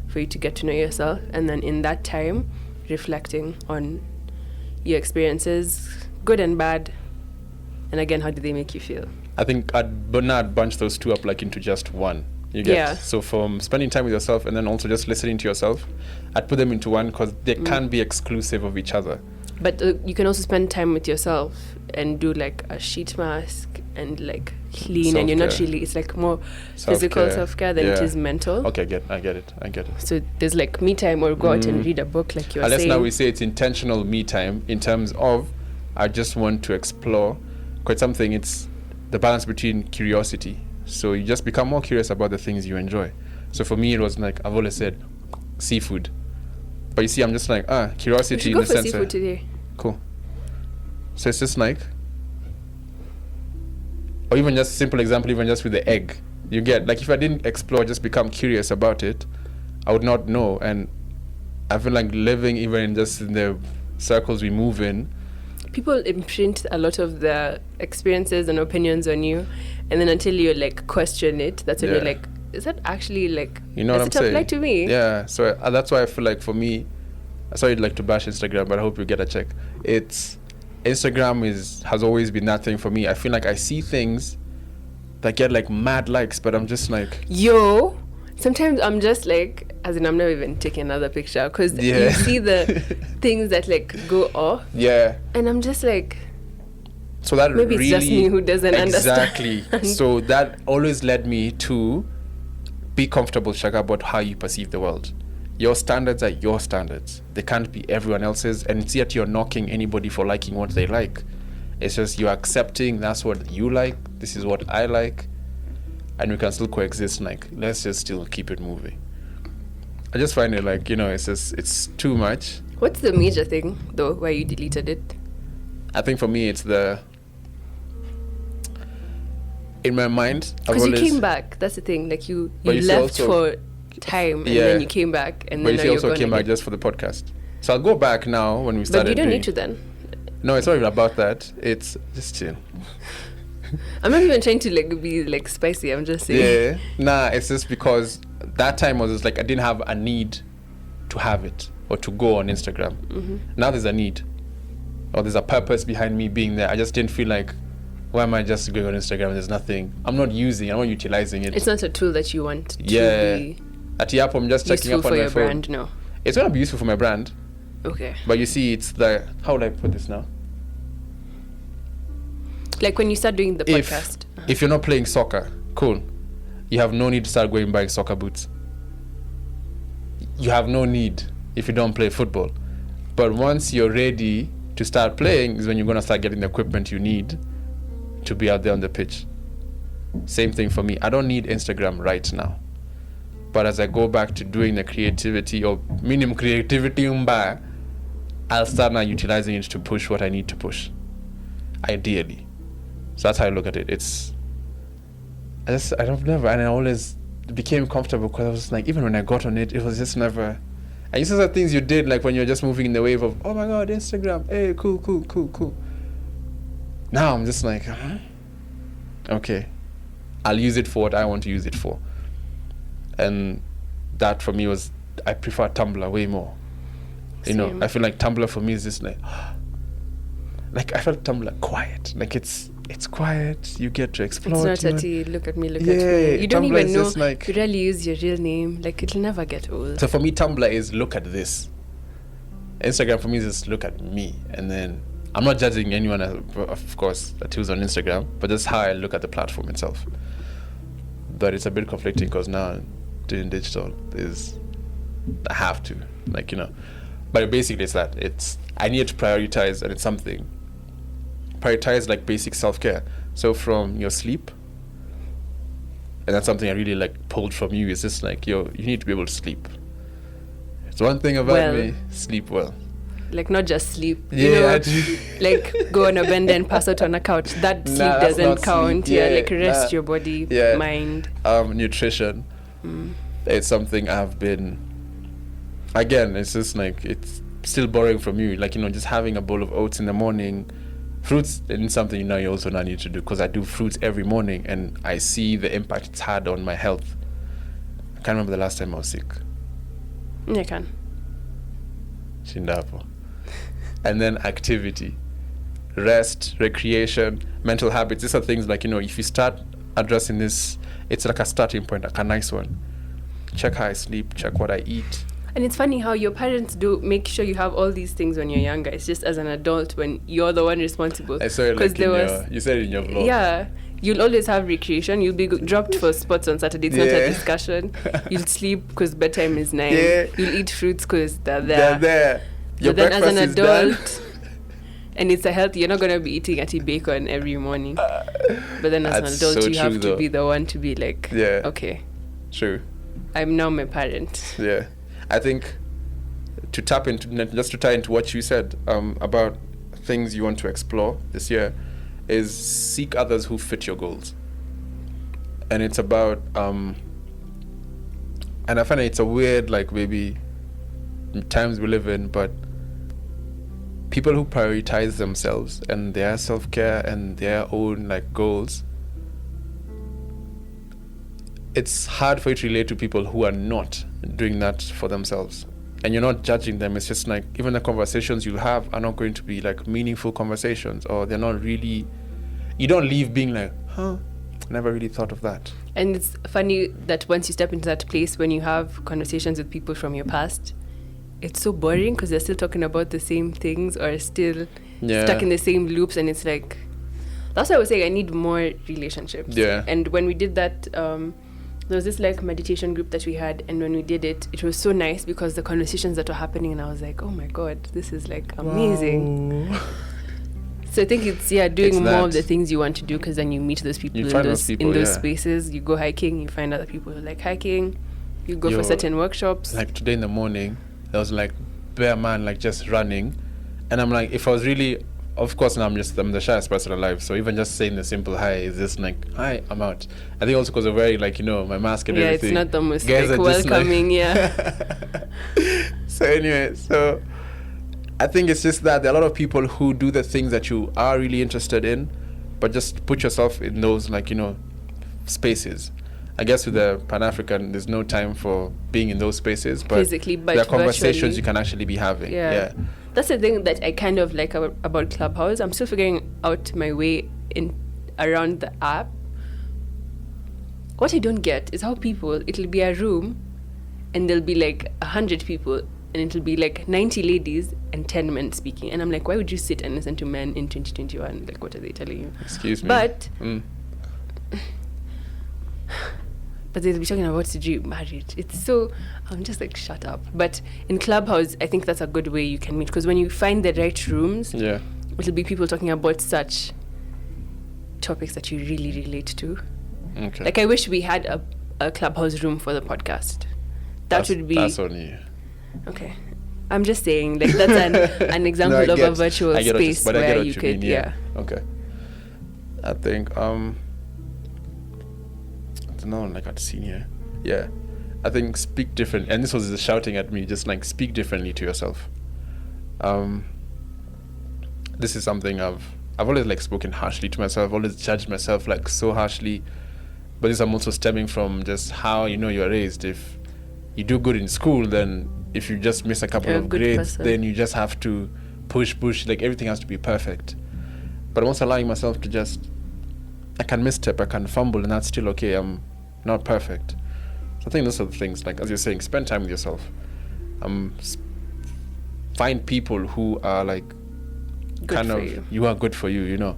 for you to get to know yourself. And then in that time, reflecting on your experiences, good and bad. And again, how do they make you feel? I think I'd bunch those two up like into just one. You get? Yeah. So from spending time with yourself and then also just listening to yourself, I'd put them into one because they can be exclusive of each other. But you can also spend time with yourself and do like a sheet mask and like clean, Self-care. and you're not really, it's like more physical self-care than it is mental. Okay, I get it. So there's like me time, or go out and read a book like you're saying. Unless now we say it's intentional me time in terms of I just want to explore quite something. It's the balance between curiosity. So you just become more curious about the things you enjoy. So for me, it was like, I've always said, seafood. But you see, I'm just like, curiosity in the sense. We should go for seafood today. Cool. So it's just like, or even just simple example, even just with the egg. You get, like if I didn't explore, just become curious about it, I would not know. And I feel like living even in just in the circles we move in, people imprint a lot of their experiences and opinions on you, and then until you like question it, that's when you're like, is that actually like, you know what I'm saying? Does it apply to me? Yeah. So that's why I feel like for me, I saw you'd like to bash Instagram, but I hope you get a check. Instagram has always been that thing for me. I feel like I see things that get like mad likes, but I'm just like, sometimes I'm just like, as in I'm not even taking another picture, because you see the things that like go off. Yeah. And I'm just like, so that maybe really, it's just me who doesn't exactly. understand. So that always led me to be comfortable, Shaka, about how you perceive the world. Your standards are your standards. They can't be everyone else's. And it's yet you're knocking anybody for liking what they like. It's just you're accepting that's what you like. This is what I like. And we can still coexist. Like, let's just still keep it moving. I just find it like, it's too much. What's the major thing, though, why you deleted it? I think for me, it's in my mind, because you came back. That's the thing. Like you left for time, and then you came back, and then you also came back just for the podcast. So I'll go back now when we started. But you don't need to then. No, it's not even about that. It's just chill. I'm not even trying to like be like spicy. I'm just saying. Yeah. Nah, it's just because that time was just like I didn't have a need to have it or to go on Instagram. Mm-hmm. Now there's a need, or there's a purpose behind me being there. I just didn't feel like, why am I just going on Instagram? There's nothing. I'm not utilizing it. It's not a tool that you want to be. At Yapo, I'm just checking up on my phone. Useful for your brand, no. It's gonna be useful for my brand. Okay. But you see, it's how would I put this now? Like when you start doing the podcast. If you're not playing soccer, cool. You have no need to start going buying soccer boots. You have no need if you don't play football. But once you're ready to start playing is when you're gonna start getting the equipment you need to be out there on the pitch. Same thing for me. I don't need Instagram right now. But as I go back to doing the creativity or minimum creativity, I'll start now utilizing it to push what I need to push. Ideally. So that's how I look at it. I always became comfortable because I was like, even when I got on it, it was just never. And you saw the things you did, like when you're just moving in the wave of, oh my God, Instagram, hey, cool. Now I'm just like, okay, I'll use it for what I want to use it for. And that for me was, I prefer Tumblr way more. Same. I feel like Tumblr for me is just like I felt Tumblr quiet. Like it's quiet. You get to explore. It's not look at me. You don't Tumblr even know. Like, you rarely use your real name. Like it'll never get old. So for me, Tumblr is look at this. Instagram for me is just look at me. And then I'm not judging anyone, of course, that who's on Instagram, but that's how I look at the platform itself. but it's a bit conflicting because now doing digital I have to, but basically it's that I need to prioritize, and it's something prioritize like basic self-care. So from your sleep, and that's something I really like pulled from you, is just like you need to be able to sleep. It's one thing about me, sleep well. Like not just sleep, I do. Like go on a bend and pass out on a couch. That sleep doesn't count. Like rest your body, mind. Nutrition. It's something I've been. Again, it's just like it's still borrowing from you. Like just having a bowl of oats in the morning, fruits, and something you also now need to do, because I do fruits every morning and I see the impact it's had on my health. I can't remember the last time I was sick. I can. Shindapo. And then activity, rest, recreation, mental habits. These are things like, if you start addressing this, it's like a starting point, like a nice one. Check how I sleep, check what I eat. And it's funny how your parents do make sure you have all these things when you're younger. It's just as an adult when you're the one responsible. I saw it you said it in your vlog. Yeah. You'll always have recreation. You'll be dropped for sports on Saturday. It's not a discussion. You'll sleep because bedtime is 9. Yeah. You'll eat fruits because they're there. Your but then as an adult, and it's a healthy, you're not going to be eating a bacon every morning. But then as an adult, you have to be the one to be like, okay. True. I'm now my parent. Yeah. I think to tie into what you said about things you want to explore this year, is seek others who fit your goals. And it's about and I find it's a weird, like, maybe times we live in, but people who prioritize themselves and their self-care and their own like goals, it's hard for you to relate to people who are not doing that for themselves. And you're not judging them. It's just like, even the conversations you have are not going to be like meaningful conversations, or they're not really, you don't leave being like, never really thought of that. And it's funny that once you step into that place, when you have conversations with people from your past, it's so boring because they're still talking about the same things or still stuck in the same loops. And it's like, that's why I was saying I need more relationships. Yeah. And when we did that, there was this like meditation group that we had, and when we did it, it was so nice because the conversations that were happening, and I was like, oh my god, this is like amazing. Wow. So I think it's doing more of the things you want to do, because then you meet those people in those spaces. You go hiking, you find other people who like hiking, you go for certain workshops. Like today in the morning, there was like bare man like just running, and I'm like, if I was really, of course now I'm the shyest person alive, so even just saying the simple hi is just like, hi, I'm out. I think also because of very like, my mask and everything. It's not the most like welcoming, So anyway, so I think it's just that there are a lot of people who do the things that you are really interested in, but just put yourself in those like, spaces. I guess with the Pan-African, there's no time for being in those spaces, but physically, but there are conversations you can actually be having. Yeah. That's the thing that I kind of like about Clubhouse. I'm still figuring out my way in around the app. What I don't get is how it'll be a room and there'll be like 100 people, and it'll be like 90 ladies and 10 men speaking. And I'm like, why would you sit and listen to men in 2021? Like, what are they telling you? Excuse me. But they'll be talking about marriage. It's so, I'm just like, shut up. But in Clubhouse, I think that's a good way you can meet, because when you find the right rooms, it'll be people talking about such topics that you really relate to. Okay. Like, I wish we had a Clubhouse room for the podcast. That's on you. Okay. I'm just saying, like, that's an example of a virtual space where you could, Okay. I think, like I'd seen here. Yeah. I think speak different, and this was just shouting at me, just like speak differently to yourself. This is something I've always like spoken harshly to myself. I've always judged myself like so harshly, but this I'm also stemming from just how you're raised. If you do good in school, then if you just miss a couple of grades, then you just have to push, like everything has to be perfect. But I'm also allowing myself to I can misstep, I can fumble, and that's still okay. I'm not perfect. So I think those are the things, like as you're saying, spend time with yourself. Find people who are like you are good for you,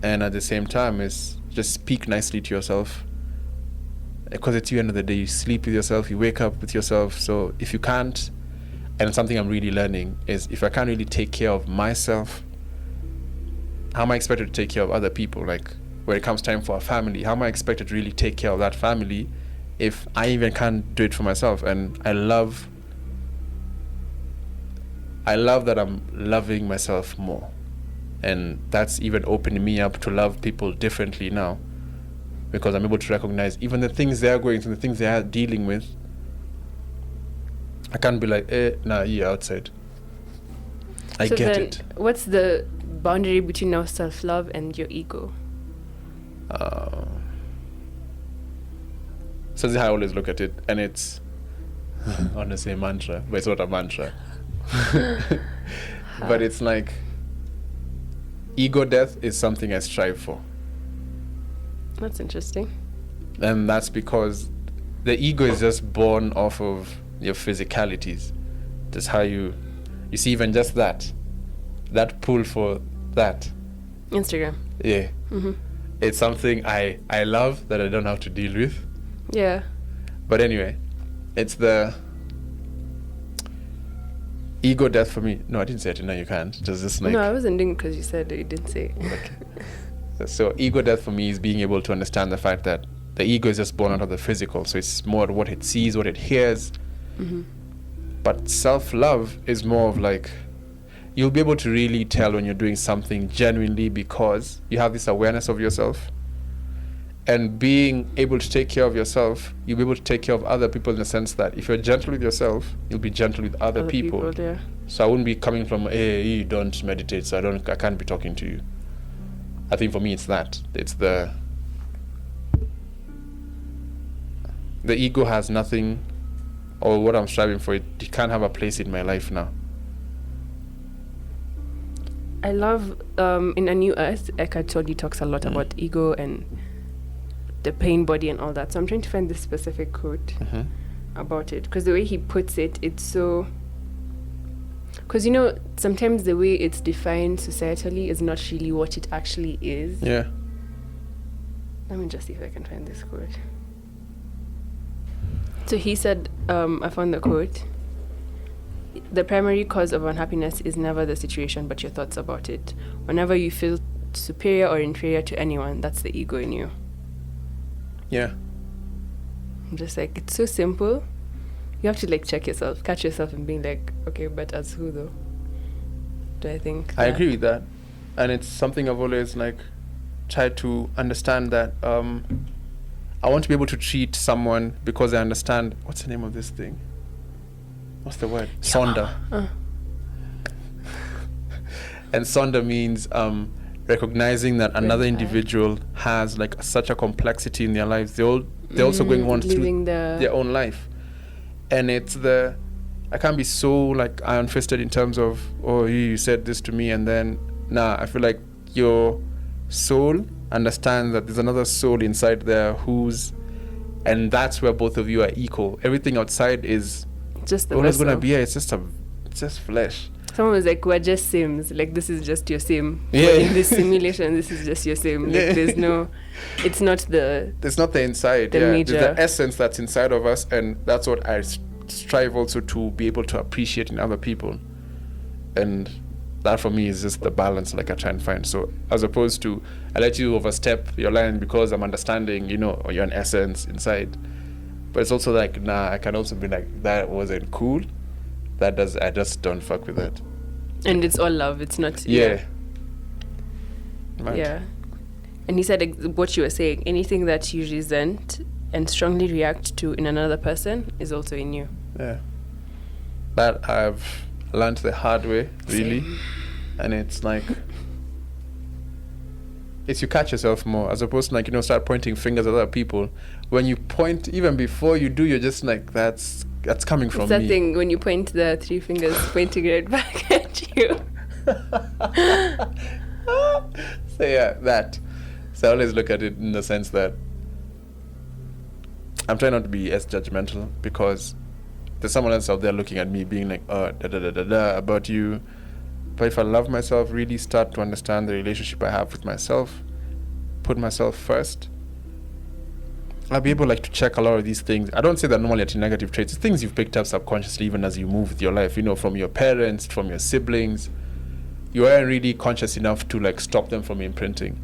and at the same time is just speak nicely to yourself. because it's you, end of the day, you sleep with yourself, you wake up with yourself. So if you can't, and something I'm really learning is, if I can't really take care of myself, how am I expected to take care of other people? Like, when it comes time for a family, how am I expected to really take care of that family if I even can't do it for myself? And I love that I'm loving myself more, and that's even opening me up to love people differently now, because I'm able to recognize even the things they're going through, the things they are dealing with. I can't be like, nah, you're outside. I So get then, it. what's the boundary between our self-love and your ego? So this is how I always look at it, and it's I want to say mantra, but it's not a mantra. But it's like, ego death is something I strive for. That's interesting. And that's because the ego is just born off of your physicalities. Just how you see, even just that pull for that. Instagram. Yeah. Mm-hmm. It's something I love that I don't have to deal with. Yeah. But anyway, it's the ego death for me. No, I didn't say it. No, you can't. Just like, No, I wasn't doing it because you said it. You didn't say it. okay. So ego death for me is being able to understand the fact that the ego is just born out of the physical. So it's more what it sees, what it hears. Mm-hmm. But self-love is more of like, you'll be able to really tell when you're doing something genuinely because you have this awareness of yourself. And being able to take care of yourself, you'll be able to take care of other people, in the sense that if you're gentle with yourself, you'll be gentle with other people. Yeah. So I wouldn't be coming from, hey, you don't meditate, so I can't be talking to you. I think for me it's that. It's the ego has nothing, or what I'm striving for, it can't have a place in my life now. I love in A New Earth, Eckhart Tolle talks a lot about ego and the pain body and all that. So I'm trying to find this specific quote about it, because the way he puts it, it's so... Because, you know, sometimes the way it's defined societally is not really what it actually is. Yeah. Let me just see if I can find this quote. So he said, I found the quote: "The primary cause of unhappiness is never the situation, but your thoughts about it. Whenever you feel superior or inferior to anyone, that's the ego in you." Yeah. I'm just like, it's so simple. You have to like check yourself, catch yourself and being like, okay, but as who though? Do I think I agree with that. And it's something I've always like tried to understand, that I want to be able to treat someone because I understand, what's the name of this thing? What's the word? Sonder. And sonder means recognizing that another individual has like such a complexity in their lives. They're also going on through their own life. And it's I can't be so like iron-fisted in terms of, oh, you said this to me, and then, nah, I feel like your soul understands that there's another soul inside there and that's where both of you are equal. Everything outside is just always going to be it's just flesh. Someone was like, we're just sims. Like, this is just your sim. Yeah. We're in this simulation, this is just your sim. Like, there's no... It's not the... There's not the inside. Major. There's the essence that's inside of us, and that's what I strive also to be able to appreciate in other people. And that for me is just the balance like I try and find. So as opposed to, I let you overstep your line because I'm understanding, or you're an essence inside. But it's also like, nah, I can also be like, that wasn't cool. I just don't fuck with that. And it's all love. It's not... Yeah. Yeah. And he said what you were saying, anything that you resent and strongly react to in another person is also in you. Yeah. That I've learned the hard way, really. Same. And it's like... It's you catch yourself more, as opposed to like, start pointing fingers at other people. When you point, even before you do, you're just like, that's coming from me. It's that thing when you point the three fingers pointing right back at you. So yeah, that. So I always look at it in the sense that I'm trying not to be as judgmental, because there's someone else out there looking at me being like, oh, about you. But if I love myself, really start to understand the relationship I have with myself, put myself first, I'll be able like to check a lot of these things. I don't say that normally at negative traits. It's things you've picked up subconsciously even as you move with your life, from your parents, from your siblings. You aren't really conscious enough to like stop them from imprinting.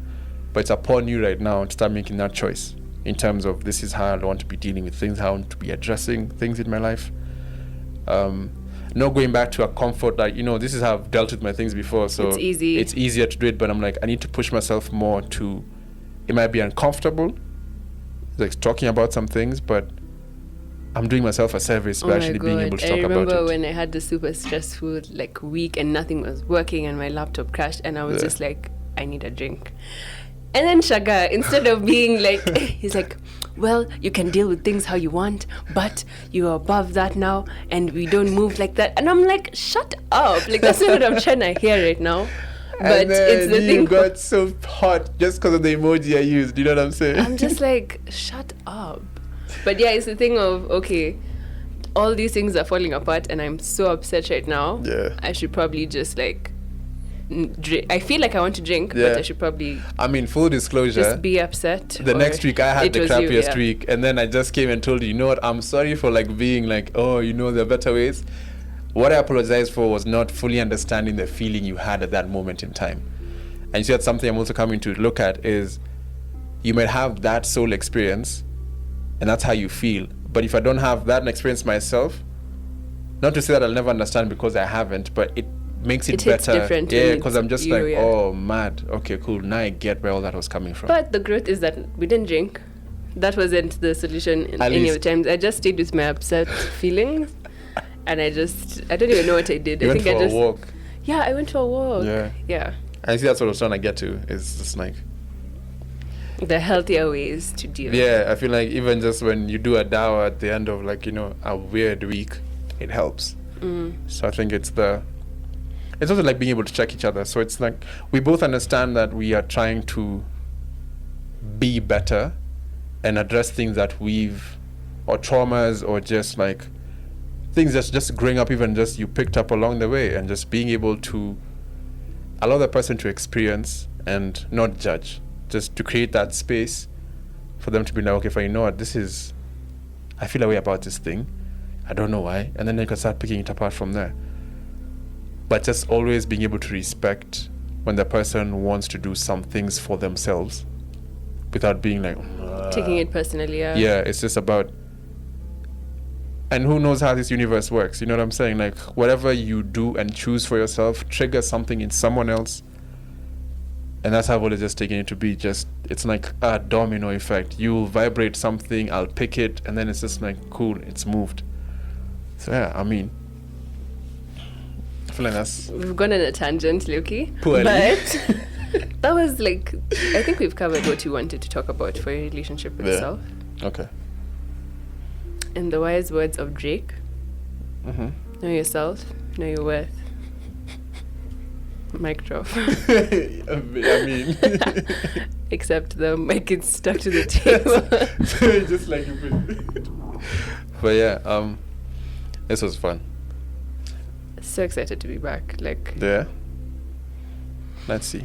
But it's upon you right now to start making that choice in terms of this is how I want to be dealing with things, how I want to be addressing things in my life. Not going back to a comfort that, this is how I've dealt with my things before. So it's easy. It's easier to do it, but I'm like, I need to push myself more to, it might be uncomfortable, like talking about some things, but I'm doing myself a service by actually being able to talk about it. I remember when I had the super stressful week and nothing was working and my laptop crashed and I was just like, I need a drink. And then Shaga, instead of being like, he's like, well, you can deal with things how you want, but you're above that now and we don't move like that. And I'm like, shut up. Like, that's not what I'm trying to hear right now. But and then it's the thing. You got so hot just because of the emoji I used. You know what I'm saying? I'm just like, shut up. But yeah, it's the thing of, okay, all these things are falling apart and I'm so upset right now. Yeah. I should probably just I feel like I want to drink, but I should probably... full disclosure... just be upset. The next week I had the crappiest week, and then I just came and told you, you know what, I'm sorry for being like, oh, there are better ways. What I apologized for was not fully understanding the feeling you had at that moment in time. And you see, that's something I'm also coming to look at is you might have that soul experience, and that's how you feel. But if I don't have that experience myself, not to say that I'll never understand because I haven't, but it makes it better. Different, yeah, because I'm just oh, mad. Okay, cool. Now I get where all that was coming from. But the growth is that we didn't drink. That wasn't the solution in any of the times. I just stayed with my upset feelings, and I don't even know what I did. You went for a walk. Yeah, I went for a walk. Yeah. I see that's what I was trying to get to. Is just like the healthier ways to deal. Yeah, I feel like even just when you do a dawa at the end of a weird week, it helps. So I think it's also like being able to check each other. So it's like we both understand that we are trying to be better and address things that or traumas or just things that's just growing up, even just you picked up along the way, and just being able to allow the person to experience and not judge, just to create that space for them to be like, okay, fine, you know what, I feel a way about this thing. I don't know why. And then they can start picking it apart from there. But just always being able to respect when the person wants to do some things for themselves without being like... taking it personally, yeah. Yeah, it's just about... And who knows how this universe works, you know what I'm saying? Whatever you do and choose for yourself triggers something in someone else. And that's how I've always just taken it to be. It's like a domino effect. You'll vibrate something, I'll pick it, and then it's just cool, it's moved. So yeah, I feel like we've gone on a tangent, Loki. Poorly. But that was I think we've covered what you wanted to talk about for your relationship with yourself. Okay. In the wise words of Drake, know yourself, know your worth. Mic drop. Except the mic is stuck to the table. Just like you. But yeah, this was fun. So excited to be back. Yeah. Let's see.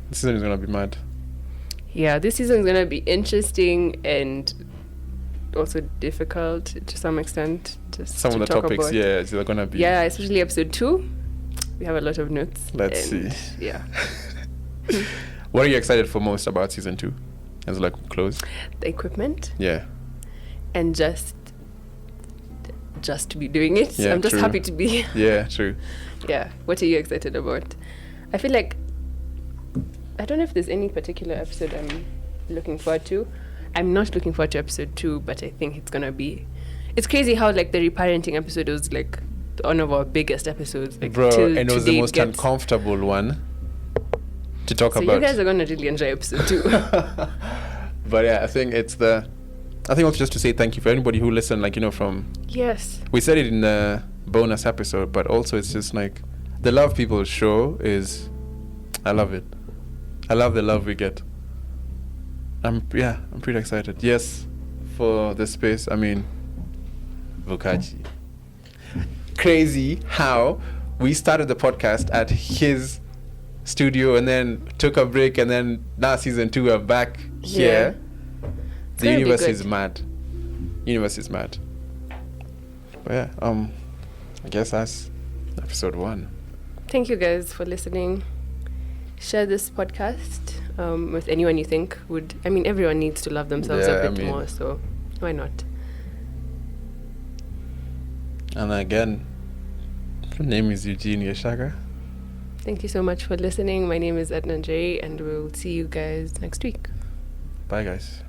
This season is gonna be mad. Yeah, this season is gonna be interesting and also difficult to some extent. Just some of the topics, they're gonna be. Yeah, especially episode 2. We have a lot of notes. Let's see. Yeah. What are you excited for most about season 2? As close? The equipment. Yeah. And just to be doing it. Yeah, I'm just happy to be. Yeah, true. Yeah. What are you excited about? I feel like I don't know if there's any particular episode I'm looking forward to. I'm not looking forward to episode 2, but I think it's gonna be. It's crazy how the reparenting episode was one of our biggest episodes. Bro, and it was the most uncomfortable one to talk about. So you guys are gonna really enjoy episode 2. But yeah, I think also just to say thank you for anybody who listened, from... Yes. We said it in the bonus episode, but also it's just the love people show is... I love it. I love the love we get. I'm pretty excited. Yes, for the space. Vukachi. Crazy how we started the podcast at his studio and then took a break, and then now season 2 we're back here. The universe is mad. Universe is mad. But yeah, I guess that's episode 1. Thank you guys for listening. Share this podcast with anyone you think would. I mean, everyone needs to love themselves a bit more, so why not? And again, my name is Eugene Yeshaga. Thank you so much for listening. My name is Edna Njeri, and we'll see you guys next week. Bye, guys.